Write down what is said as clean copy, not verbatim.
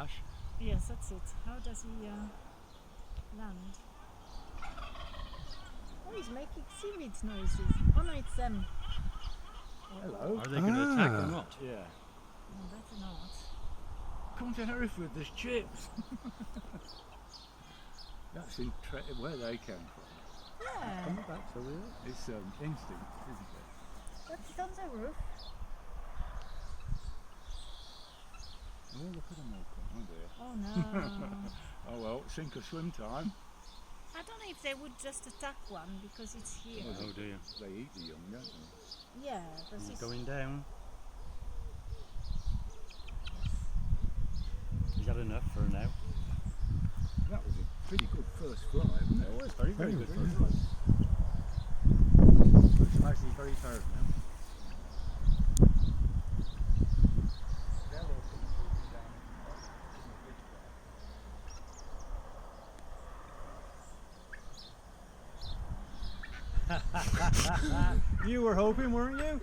crash. Yes, that's it. How does he land? Oh, he's making seaweed noises. Oh no, it's them. Hello. Are they going to attack or not? Yeah. No, better not. Come to Hereford, there's chips. That's where they came from. Yeah, Coming back, so we are. It's instinct, isn't it? what's it on the roof? Oh, look at them all come. Oh dear. Oh no. Oh well, sink or swim time. I don't know if they would just attack one because it's here. Oh dear. They eat the young, don't they? Yeah, because He's it's going down. Is that enough for now? That was a pretty good first fly, wasn't it? It was very, very good. Very first good. one. Looks like he's very tired now. You were hoping, weren't you?